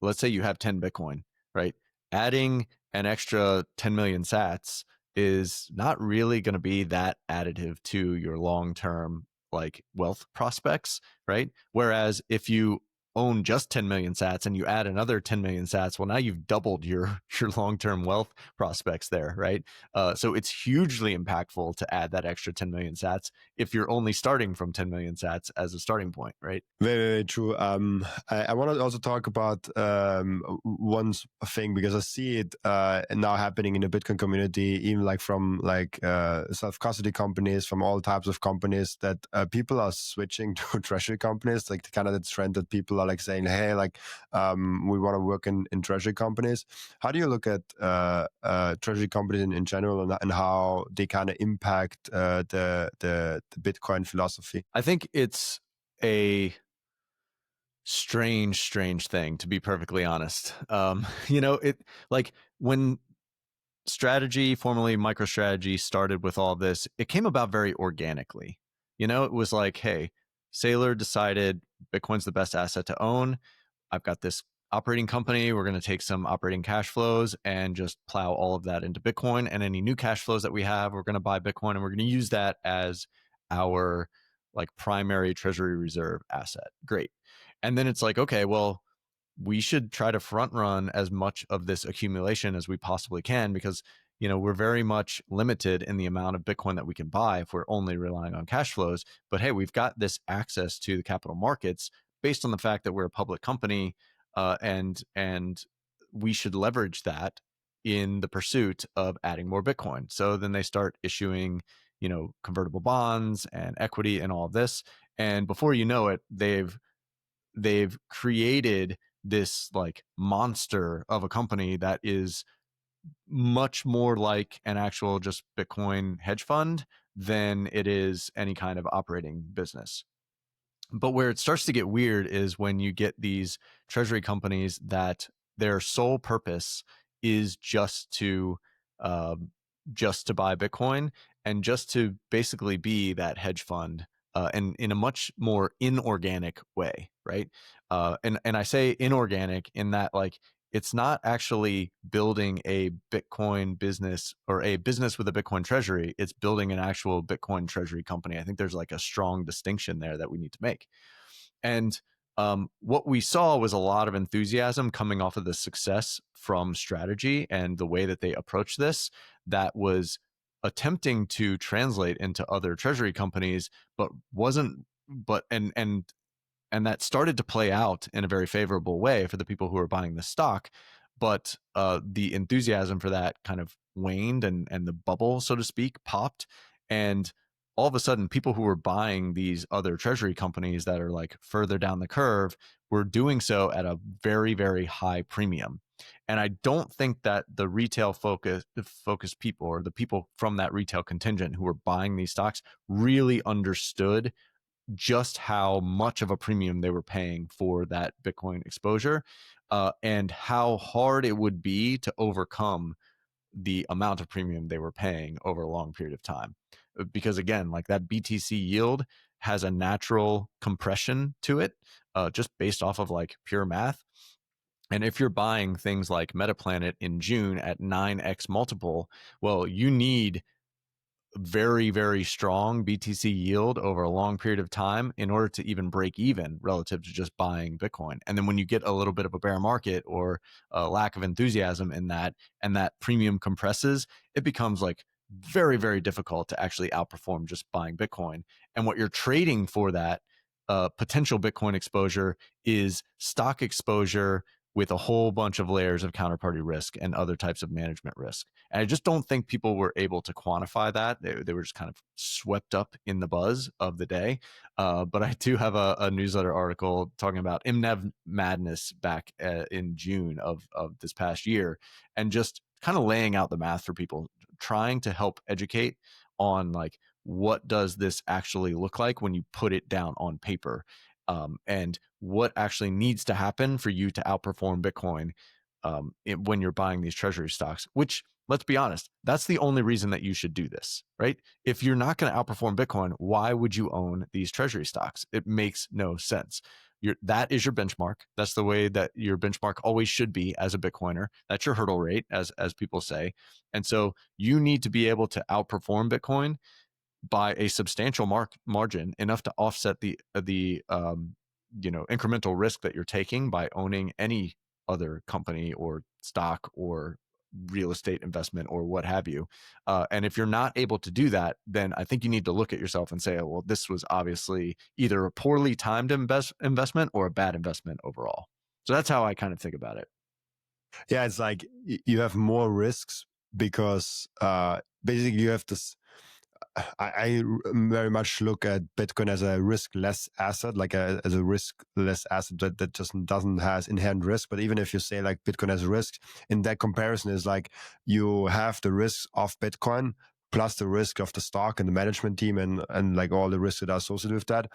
let's say you have 10 Bitcoin, right? Adding an extra 10 million sats is not really going to be that additive to your long-term like wealth prospects, right? Whereas if you own just 10 million sats and you add another 10 million sats, well, now you've doubled your long-term wealth prospects there, right? So it's hugely impactful to add that extra 10 million sats if you're only starting from 10 million sats as a starting point, right? Very, very true. I want to also talk about one thing, because I see it now happening in the Bitcoin community, even like from like self-custody companies, from all types of companies, that people are switching to treasury companies, like the kind of the trend that people are like saying, hey, like we want to work in treasury companies. How do you look at treasury companies in general, and how they kind of impact the Bitcoin philosophy? I think it's a strange thing, to be perfectly honest. It like when strategy, formerly MicroStrategy, started with all this, it came about very organically. It was like, hey, Saylor decided Bitcoin's the best asset to own. I've got this operating company. We're going to take some operating cash flows and just plow all of that into Bitcoin. And any new cash flows that we have, we're going to buy Bitcoin and we're going to use that as our like primary treasury reserve asset. Great. And then it's like, okay, well, we should try to front run as much of this accumulation as we possibly can, because we're very much limited in the amount of Bitcoin that we can buy if we're only relying on cash flows. But hey, we've got this access to the capital markets based on the fact that we're a public company, and we should leverage that in the pursuit of adding more Bitcoin. So then they start issuing convertible bonds and equity and all of this, and before you know it, they've created this like monster of a company that is much more like an actual just Bitcoin hedge fund than it is any kind of operating business. But where it starts to get weird is when you get these treasury companies that their sole purpose is uh, just to buy Bitcoin and just to basically be that hedge fund, and in a much more inorganic way, right? And I say inorganic in that like it's not actually building a Bitcoin business or a business with a Bitcoin treasury. It's building an actual Bitcoin treasury company. I think there's like a strong distinction there that we need to make. And what we saw was a lot of enthusiasm coming off of the success from strategy and the way that they approached this, that was attempting to translate into other treasury companies, but wasn't, but, and that started to play out in a very favorable way for the people who are buying the stock. But the enthusiasm for that kind of waned, and the bubble, so to speak, popped. And all of a sudden, people who were buying these other treasury companies that are like further down the curve were doing so at a very, very high premium. And I don't think that the retail focused people, or the people from that retail contingent who were buying these stocks, really understood just how much of a premium they were paying for that Bitcoin exposure, and how hard it would be to overcome the amount of premium they were paying over a long period of time. Because again, like that BTC yield has a natural compression to it, just based off of like pure math. And if you're buying things like Metaplanet in June at 9x multiple, well, you need very, very strong BTC yield over a long period of time in order to even break even relative to just buying Bitcoin. And then when you get a little bit of a bear market or a lack of enthusiasm in that, and that premium compresses, it becomes like very, very difficult to actually outperform just buying Bitcoin. And what you're trading for that potential Bitcoin exposure is stock exposure with a whole bunch of layers of counterparty risk and other types of management risk. And I just don't think people were able to quantify that. They were just kind of swept up in the buzz of the day. But I do have a newsletter article talking about IMNEV madness back in June of this past year, and just kind of laying out the math for people, trying to help educate on like, what does this actually look like when you put it down on paper, and what actually needs to happen for you to outperform Bitcoin, when you're buying these treasury stocks, which, let's be honest, that's the only reason that you should do this, right? If you're not going to outperform Bitcoin, why would you own these treasury stocks? It makes no sense. That is your benchmark. That's the way that your benchmark always should be as a Bitcoiner. That's your hurdle rate, as people say. And so you need to be able to outperform Bitcoin by a substantial margin, enough to offset the incremental risk that you're taking by owning any other company or stock or real estate investment or what have you. And if you're not able to do that, then I think you need to look at yourself and say, oh, well, this was obviously either a poorly timed investment or a bad investment overall. So that's how I kind of think about it. Yeah, it's like you have more risks because basically you have this. I very much look at Bitcoin as a risk-less asset, like as a risk-less asset that just doesn't has inherent risk. But even if you say like Bitcoin has risk, in that comparison is like you have the risks of Bitcoin plus the risk of the stock and the management team and like all the risks that are associated with that,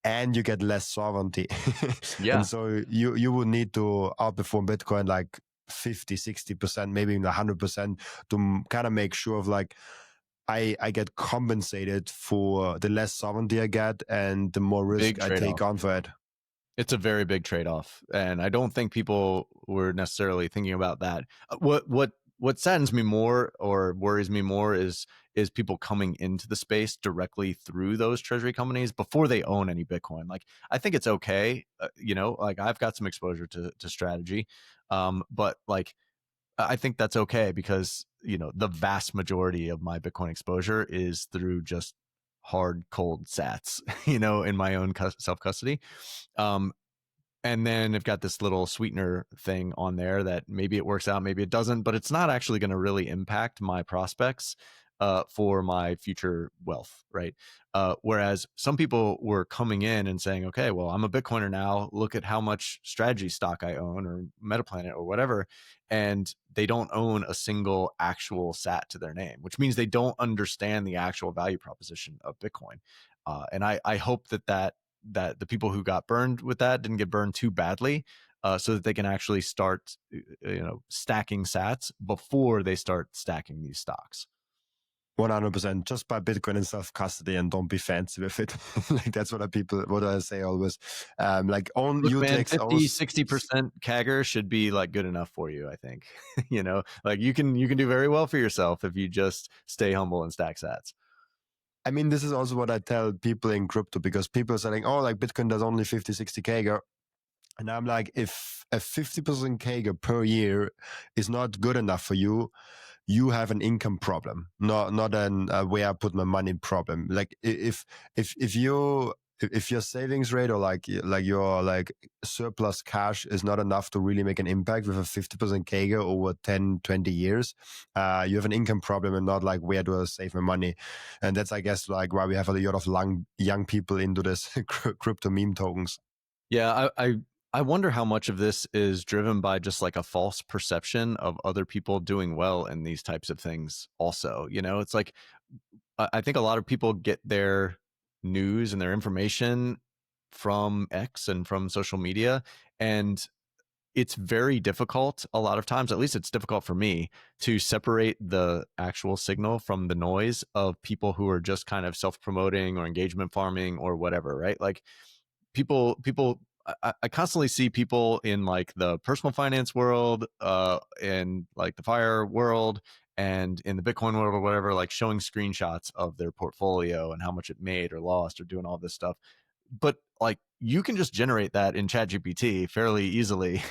and you get less sovereignty. And Yeah, so you would need to outperform Bitcoin like 50, 60%, maybe even 100% to kind of make sure of like I get compensated for the less sovereignty I get and the more risk big I trade take off. on for it. It's a very big trade-off, and I don't think people were necessarily thinking about that. What saddens me more or worries me more is people coming into the space directly through those treasury companies before they own any Bitcoin. Like, I think it's okay, like I've got some exposure to strategy, but like I think that's okay because the vast majority of my Bitcoin exposure is through just hard cold Sats, in my own self custody. Um, and then I've got this little sweetener thing on there that maybe it works out, maybe it doesn't, but it's not actually going to really impact my prospects for my future wealth, right? Whereas some people were coming in and saying, okay, well, I'm a Bitcoiner now. Look at how much strategy stock I own or Metaplanet or whatever. And they don't own a single actual SAT to their name, which means they don't understand the actual value proposition of Bitcoin. And I hope that the people who got burned with that didn't get burned too badly, so that they can actually start stacking sats before they start stacking these stocks. 100%. Just buy Bitcoin and self custody and don't be fancy with it. Like that's what I say always. Like own Look, man, UTX, 50, 60% CAGR should be like good enough for you, I think. Like you can do very well for yourself if you just stay humble and stack sats. I mean, this is also what I tell people in crypto because people are saying, oh, like Bitcoin does only 50, 60K. And I'm like, if a 50% CAGR per year is not good enough for you, you have an income problem, not an where I put my money problem. Like if you if your savings rate or like your like surplus cash is not enough to really make an impact with a 50% CAGR over 10, 20 years, you have an income problem and not like where do I save my money. And that's, I guess, like why we have a lot of young people into this crypto meme tokens. Yeah, I wonder how much of this is driven by just like a false perception of other people doing well in these types of things also. It's like I think a lot of people get their news and their information from X and from social media, and it's very difficult a lot of times, at least it's difficult for me, to separate the actual signal from the noise of people who are just kind of self-promoting or engagement farming or whatever, right? Like people I constantly see people in like the personal finance world, in like the fire world and in the Bitcoin world or whatever, like showing screenshots of their portfolio and how much it made or lost or doing all this stuff. But like you can just generate that in ChatGPT fairly easily.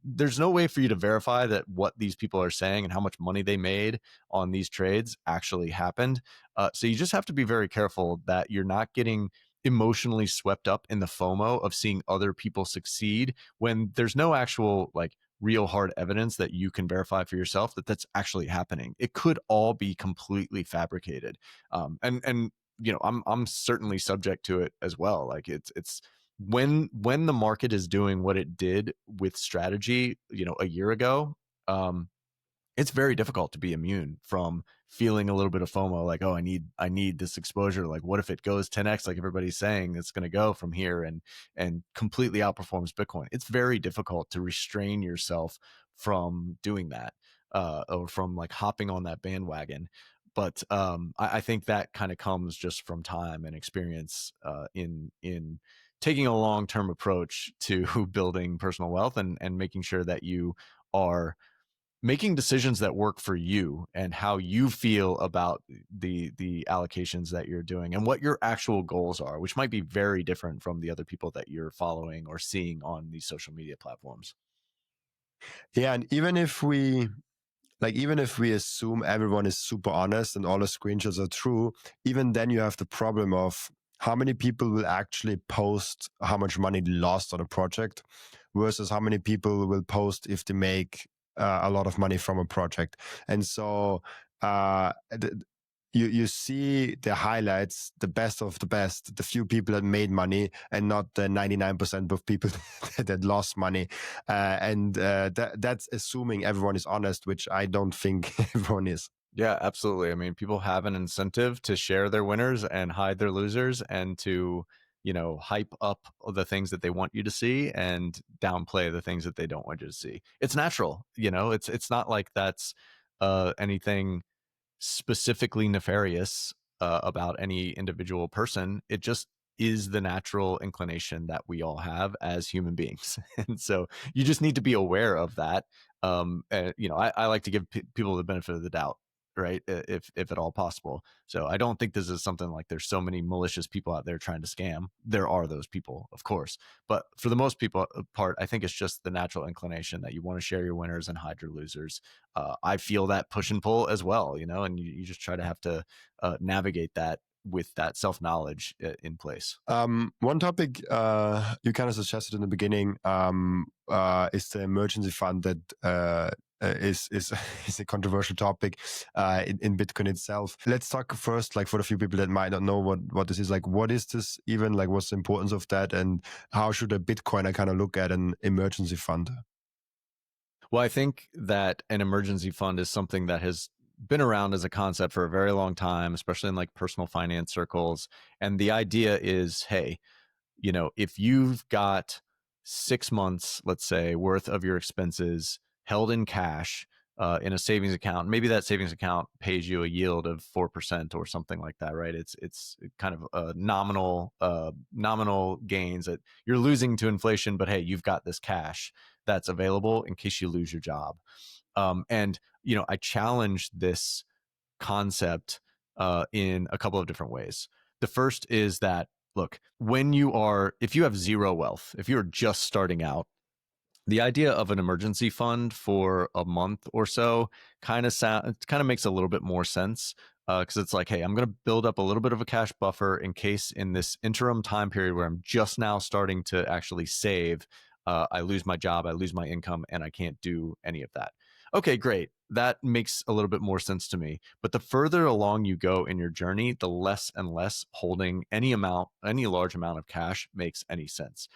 There's no way for you to verify that what these people are saying and how much money they made on these trades actually happened. So you just have to be very careful that you're not getting emotionally swept up in the FOMO of seeing other people succeed when there's no actual like real hard evidence that you can verify for yourself that that's actually happening. It could all be completely fabricated. And I'm certainly subject to it as well. Like it's when the market is doing what it did with strategy, a year ago, um, it's very difficult to be immune from feeling a little bit of FOMO, like, oh, I need this exposure. Like, what if it goes 10x, like everybody's saying it's going to go from here, and completely outperforms Bitcoin? It's very difficult to restrain yourself from doing that, or from like hopping on that bandwagon. But I think that kind of comes just from time and experience, in taking a long term approach to building personal wealth, and making sure that you are making decisions that work for you and how you feel about the allocations that you're doing and what your actual goals are, which might be very different from the other people that you're following or seeing on these social media platforms. Yeah, and even if we assume everyone is super honest and all the screenshots are true, even then you have the problem of how many people will actually post how much money they lost on a project versus how many people will post if they make a lot of money from a project. And so you see the highlights, the best of the best, the few people that made money, and not the 99% of people that lost money. That's assuming everyone is honest, which I don't think everyone is. Yeah, absolutely. I mean, people have an incentive to share their winners and hide their losers, and to, hype up the things that they want you to see and downplay the things that they don't want you to see. It's natural, it's not like that's anything specifically nefarious about any individual person. It just is the natural inclination that we all have as human beings. And so you just need to be aware of that. I like to give people the benefit of the doubt, right? If at all possible. So I don't think this is something like there's so many malicious people out there trying to scam. There are those people, of course. But for the most people part, I think it's just the natural inclination that you want to share your winners and hide your losers. I feel that push and pull as well, and you just try to have to navigate that with that self knowledge in place. One topic you kind of suggested in the beginning is the emergency fund that is is a controversial topic in Bitcoin itself. Let's talk first, like for the few people that might not know what this is. Like, what is this even? Like, what's the importance of that, and how should a Bitcoiner kind of look at an emergency fund? Well, I think that an emergency fund is something that has been around as a concept for a very long time, especially in like personal finance circles. And the idea is, hey, if you've got 6 months, let's say, worth of your expenses held in cash, in a savings account, maybe that savings account pays you a yield of 4% or something like that, right? It's kind of nominal gains that you're losing to inflation, but hey, you've got this cash that's available in case you lose your job. And I challenge this concept in a couple of different ways. The first is that, look, if you have zero wealth, if you're just starting out, the idea of an emergency fund for a month or so kind of makes a little bit more sense, because it's like, hey, I'm going to build up a little bit of a cash buffer in case in this interim time period where I'm just now starting to actually save, I lose my job, I lose my income, and I can't do any of that. Okay, great. That makes a little bit more sense to me. But the further along you go in your journey, the less and less holding any large amount of cash makes any sense.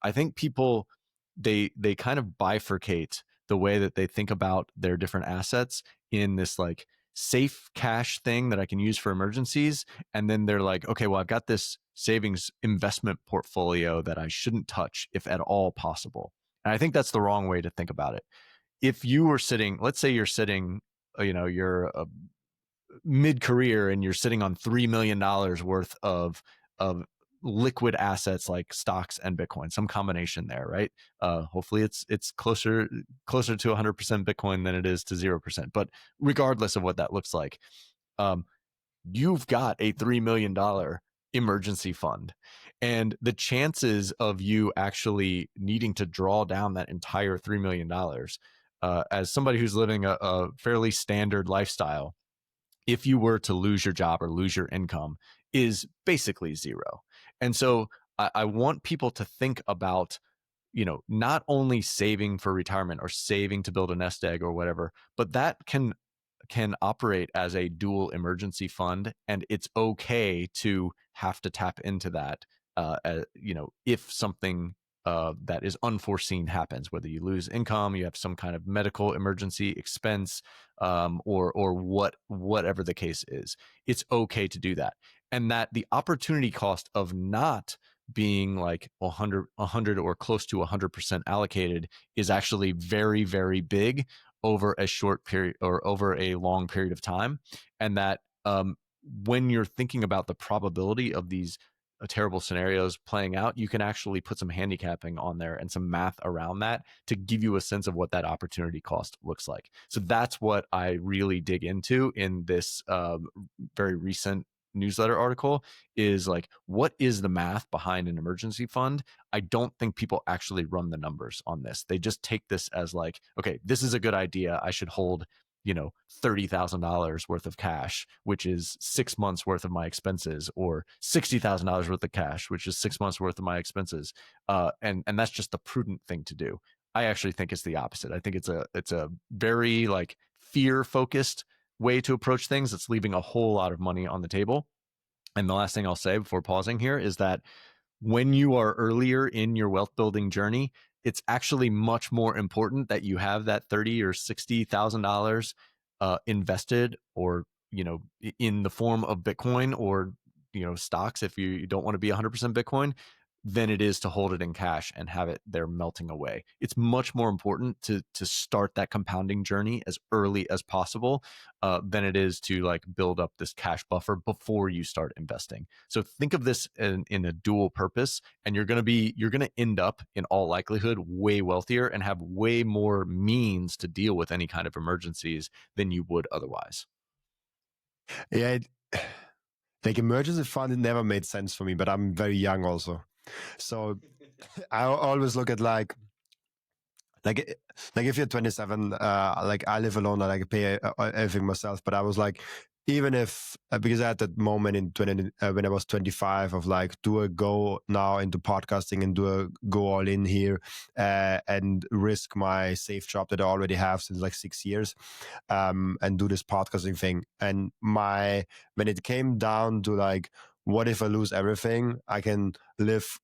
I think people, they kind of bifurcate the way that they think about their different assets in this like safe cash thing that I can use for emergencies. And then they're like, okay, well, I've got this savings investment portfolio that I shouldn't touch if at all possible. And I think that's the wrong way to think about it. If you were sitting, let's say you're sitting, you're a mid-career and you're sitting on $3 million worth of liquid assets like stocks and Bitcoin, some combination there, right? Hopefully it's closer to 100% Bitcoin than it is to 0%. But regardless of what that looks like, um, you've got a $3 million emergency fund, and the chances of you actually needing to draw down that entire $3 million, as somebody who's living a fairly standard lifestyle, if you were to lose your job or lose your income, is basically zero. And so I want people to think about, not only saving for retirement or saving to build a nest egg or whatever, but that can operate as a dual emergency fund, and it's okay to have to tap into that, if something that is unforeseen happens, whether you lose income, you have some kind of medical emergency expense, or whatever the case is. It's okay to do that, and that the opportunity cost of not being like 100 or close to 100% allocated is actually very, very big over a short period or over a long period of time. And that when you're thinking about the probability of these terrible scenarios playing out, you can actually put some handicapping on there and some math around that to give you a sense of what that opportunity cost looks like. So that's what I really dig into in this very recent newsletter article, is like, what is the math behind an emergency fund? I don't think people actually run the numbers on this. They just take this as like, okay, this is a good idea. I should hold, $30,000 worth of cash, which is 6 months worth of my expenses, or $60,000 worth of cash, which is 6 months worth of my expenses. And that's just the prudent thing to do. I actually think it's the opposite. I think it's a very like fear focused way to approach things. It's leaving a whole lot of money on the table. And the last thing I'll say before pausing here is that when you are earlier in your wealth building journey, it's actually much more important that you have that $30,000 or $60,000 invested, or in the form of Bitcoin, or stocks if you don't want to be 100% Bitcoin, than it is to hold it in cash and have it there melting away. It's much more important to start that compounding journey as early as possible than it is to like build up this cash buffer before you start investing. So think of this in a dual purpose, and you're going to end up in all likelihood way wealthier and have way more means to deal with any kind of emergencies than you would otherwise. Yeah, like emergency fund, it never made sense for me, but I'm very young also. So I always look at like like if you're 27, like I live alone, I like pay everything myself. But I was like, even if because at that moment in 20 when I was 25, of like, do I go now into podcasting and do I go all in here and risk my safe job that I already have since like 6 years, and do this podcasting thing. And when it came down to like, what if I lose everything? I can live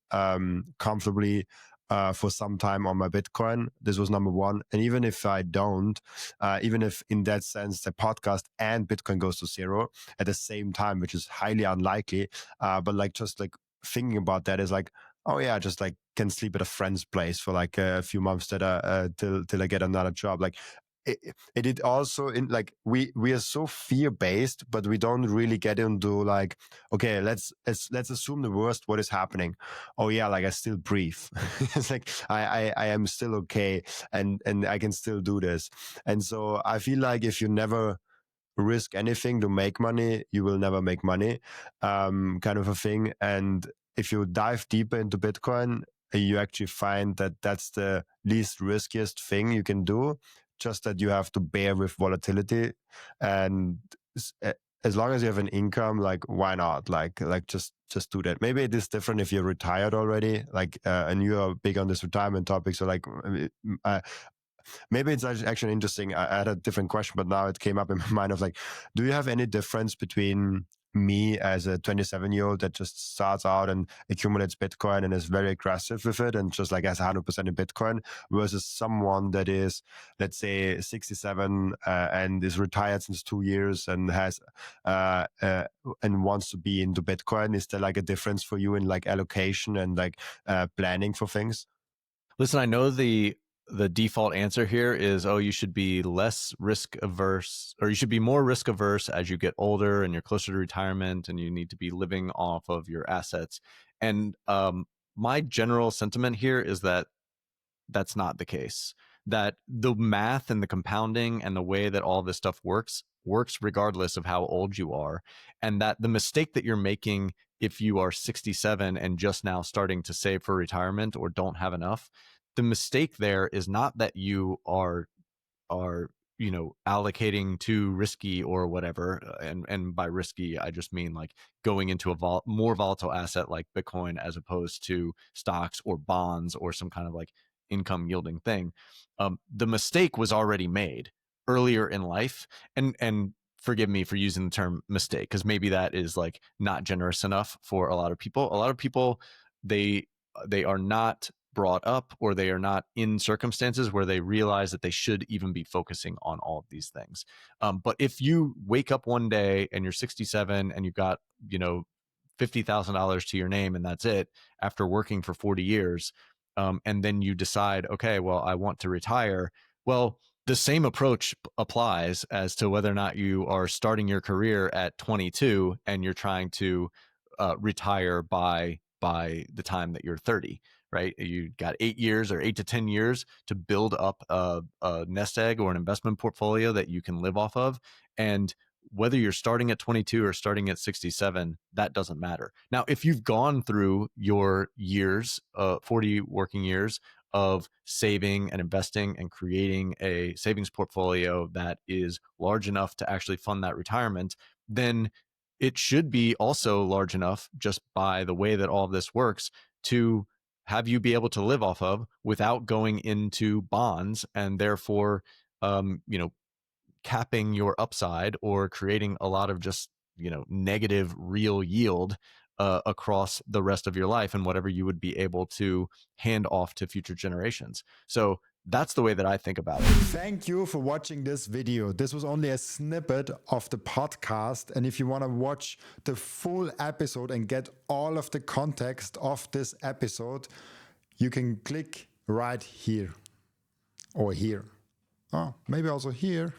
comfortably for some time on my Bitcoin. This was number one. And even if I don't, even if in that sense the podcast and Bitcoin goes to zero at the same time, which is highly unlikely, but like just like thinking about that is like, oh yeah, just like can sleep at a friend's place for like a few months till I get another job. Like it also in like we are so fear based, but we don't really get into like, okay, let's assume the worst. What is happening? Oh yeah, like I still breathe. It's like I am still okay, and I can still do this. And so I feel like if you never risk anything to make money, you will never make money, kind of a thing. And if you dive deeper into Bitcoin, you actually find that that's the least riskiest thing you can do, just that you have to bear with volatility. And as long as you have an income, like why not? Like just do that. Maybe it is different if you're retired already, like and you are big on this retirement topic. So like maybe it's actually interesting. I had a different question, but now it came up in my mind of like, do you have any difference between me as a 27-year-old that just starts out and accumulates Bitcoin and is very aggressive with it and just like has 100% in Bitcoin, versus someone that is, let's say, 67 and is retired since 2 years and has and wants to be into Bitcoin? Is there like a difference for you in like allocation and like planning for things? Listen, I know the default answer here is, oh, you should be less risk averse, or you should be more risk averse as you get older and you're closer to retirement and you need to be living off of your assets. And my general sentiment here is that that's not the case. That the math and the compounding and the way that all this stuff works regardless of how old you are. And that the mistake that you're making if you are 67 and just now starting to save for retirement or don't have enough, the mistake there is not that you are allocating too risky or whatever, and by risky I just mean like going into a more volatile asset like Bitcoin as opposed to stocks or bonds or some kind of like income yielding thing. The mistake was already made earlier in life, and forgive me for using the term mistake because maybe that is like not generous enough for a lot of people. A lot of people, they are not brought up or they are not in circumstances where they realize that they should even be focusing on all of these things. But if you wake up one day and you're 67 and you've got, $50,000 to your name and that's it after working for 40 years, and then you decide, okay, well, I want to retire. Well, the same approach applies as to whether or not you are starting your career at 22 and you're trying to retire by the time that you're 30, right? You got 8 years or 8 to 10 years to build up a nest egg or an investment portfolio that you can live off of. And whether you're starting at 22 or starting at 67, that doesn't matter. Now, if you've gone through your years, 40 working years of saving and investing and creating a savings portfolio that is large enough to actually fund that retirement, then it should be also large enough, just by the way that all of this works, to have you be able to live off of without going into bonds and therefore, capping your upside or creating a lot of just, negative real yield across the rest of your life and whatever you would be able to hand off to future generations. So that's the way that I think about it. Thank you for watching this video. This was only a snippet of the podcast. And if you want to watch the full episode and get all of the context of this episode, you can click right here or here. Oh, maybe also here.